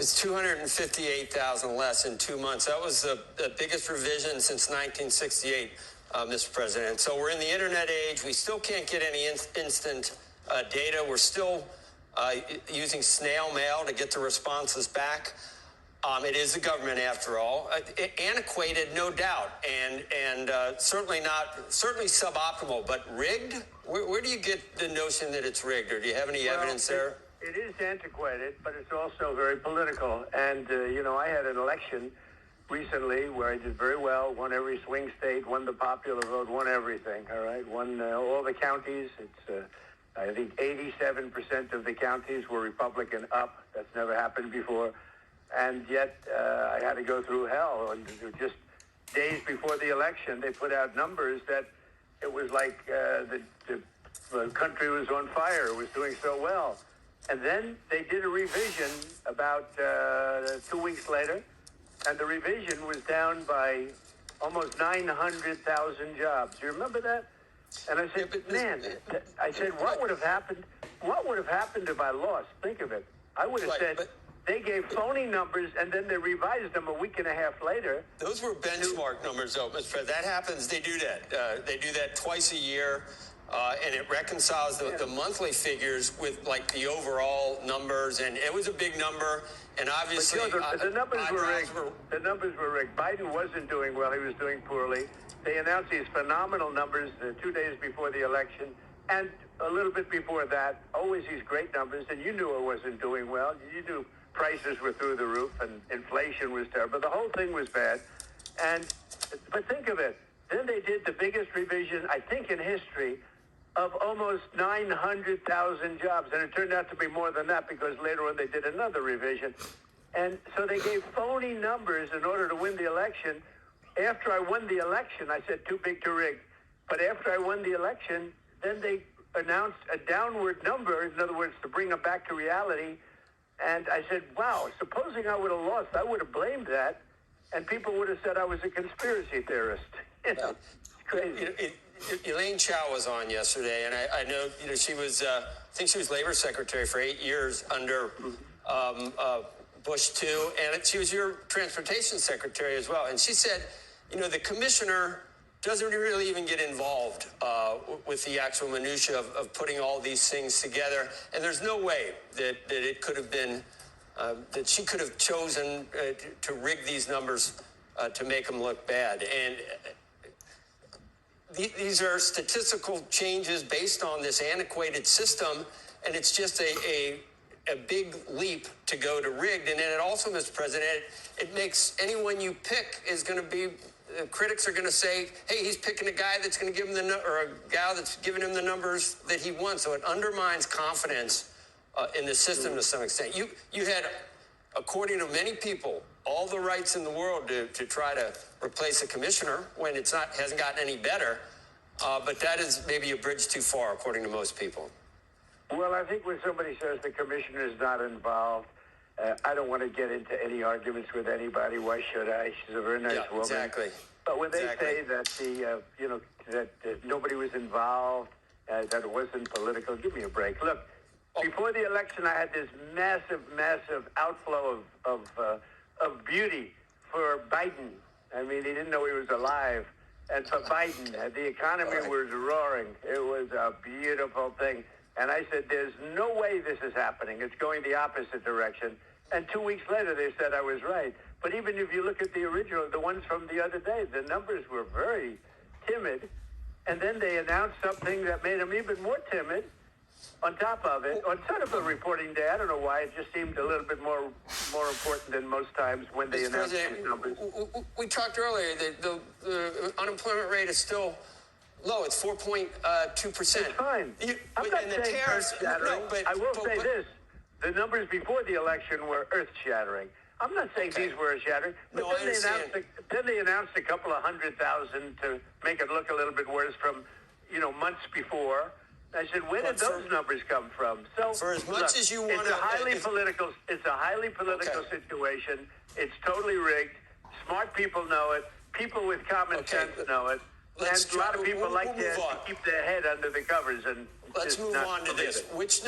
It's 258,000 less in 2 months. That was the biggest revision since 1968, Mr. President. So we're in the internet age. We still can't get any instant data. We're still using snail mail to get the responses back. It is the government, after all. Antiquated, no doubt, and certainly suboptimal, but rigged? Where do you get the notion that it's rigged, or do you have any evidence there? It is antiquated, but it's also very political. And, I had an election recently where I did very well, won every swing state, won the popular vote, won everything, all right? Won all the counties. It's, I think 87% of the counties were Republican up. That's never happened before. And yet I had to go through hell. And just days before the election, they put out numbers that it was like the country was on fire. It was doing so well. And then they did a revision about 2 weeks later, and the revision was down by almost 900,000 jobs. You remember that? And I said, what would have happened? What would have happened if I lost? Think of it. I would have said, they gave phony numbers, and then they revised them a week and a half later. Those were benchmark numbers, though, Mr. President. That happens. They do that. They do that twice a year. And it reconciles the monthly figures with the overall numbers, and it was a big number. And obviously, the numbers were rigged. The numbers were rigged. Biden wasn't doing well; he was doing poorly. They announced these phenomenal numbers 2 days before the election, and a little bit before that. Always these great numbers, and you knew it wasn't doing well. You knew prices were through the roof, and inflation was terrible. The whole thing was bad. But think of it. Then they did the biggest revision, I think, in history, of almost 900,000 jobs. And it turned out to be more than that because later on they did another revision. And so they gave phony numbers in order to win the election. After I won the election, I said too big to rig. But after I won the election, then they announced a downward number, in other words, to bring them back to reality. And I said, wow, supposing I would have lost, I would have blamed that. And people would have said I was a conspiracy theorist. It's crazy. Elaine Chao was on yesterday, and I know she was I think she was labor secretary for 8 years under Bush too, and she was your transportation secretary as well. And she said, the commissioner doesn't really even get involved with the actual minutia of putting all these things together, and there's no way that it could have been that she could have chosen to rig these numbers to make them look bad. And these are statistical changes based on this antiquated system, and it's just a big leap to go to rigged. And then it also, Mr. President, it makes anyone you pick is going to be, critics are going to say, hey, he's picking a guy that's going to give him or a gal that's giving him the numbers that he wants. So it undermines confidence in the system to some extent. You had, according to many people, all the rights in the world to try to replace a commissioner when hasn't gotten any better. But that is maybe a bridge too far, according to most people. Well, I think when somebody says the commissioner is not involved, I don't want to get into any arguments with anybody. Why should I? She's a very nice woman. Exactly. But when they say that that nobody was involved, that it wasn't political, give me a break. Look, before the election, I had this massive outflow of beauty for Biden. I mean, he didn't know he was alive. And for Biden, the economy was roaring. It was a beautiful thing. And I said, there's no way this is happening. It's going the opposite direction. And 2 weeks later, they said I was right. But even if you look at the original, the ones from the other day, the numbers were very timid. And then they announced something that made them even more timid. On top of it, on sort of a reporting day, I don't know why, it just seemed a little bit more important than most times when they announced these numbers. We talked earlier that the unemployment rate is still low. It's 4.2%. It's fine. I'm not saying earth-shattering. I will say this. The numbers before the election were earth-shattering. I'm not saying these were earth-shattering. But then they announced a couple of 100,000 to make it look a little bit worse from, months before. I said, where did those numbers come from? So, for as much as you want to, it's a highly political situation. It's totally rigged. Smart people know it. People with common sense know it. And a lot of people like to keep their head under the covers. And let's move on to this. Which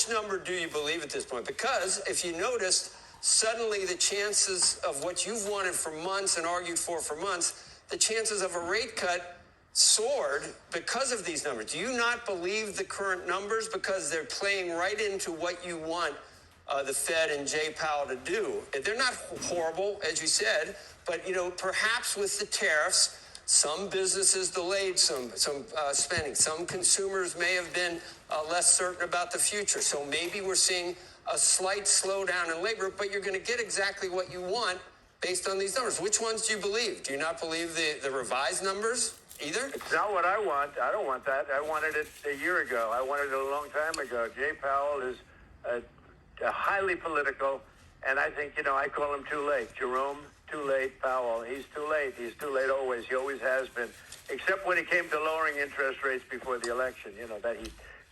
number do you believe at this point? Because if you noticed, suddenly the chances of what you've wanted for months and argued for months, the chances of a rate cut soared because of these numbers. Do you not believe the current numbers because they're playing right into what you want the Fed and Jay Powell to do? They're not horrible, as you said, but perhaps with the tariffs, some businesses delayed some spending. Some consumers may have been less certain about the future. So maybe we're seeing a slight slowdown in labor, but you're going to get exactly what you want based on these numbers. Which ones do you believe? Do you not believe the revised numbers either? It's not what I want. I don't want that. I wanted it a year ago. I wanted it a long time ago. Jay Powell is highly political, and I think, I call him too late. Jerome, too late. Powell, he's too late. He's too late always. He always has been, except when it came to lowering interest rates before the election.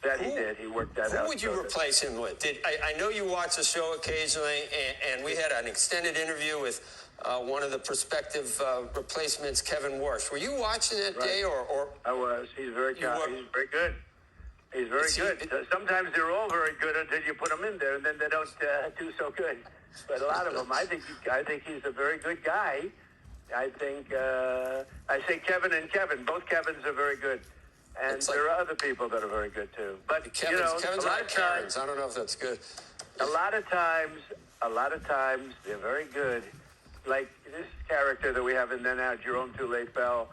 That he did. He worked that out. Who would you replace him with? I know you watch the show occasionally, and we had an extended interview with one of the prospective replacements, Kevin Warsh. Were you watching that day, or? I was. He's very good. He's very good. He's very good. Sometimes they're all very good until you put them in there, and then they don't do so good. But a lot of them, I think he's a very good guy. I think I say Kevin and Kevin. Both Kevins are very good. And there are other people that are very good too. But Kevin's a lot of Karens. I don't know if that's good. A lot of times they're very good. Like this character that we have in there now, Jerome Too Late Bell.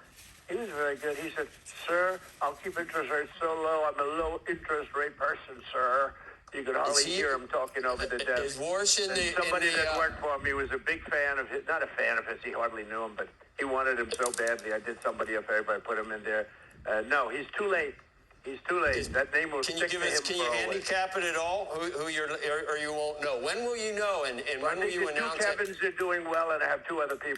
He was very good. He said, "Sir, I'll keep interest rates so low. I'm a low interest rate person, sir." You could hardly hear him talking over the desk. Is Warsh somebody that worked for him, he was a big fan of his. Not a fan of his. He hardly knew him, but he wanted him so badly. I did somebody a favor. I put him in there. No, he's too late. He's too late. That name will stick to him. Can you handicap it at all? Who you're, or you won't know? When will you know? And when will you announce it? Two Kevins are doing well, and I have two other people.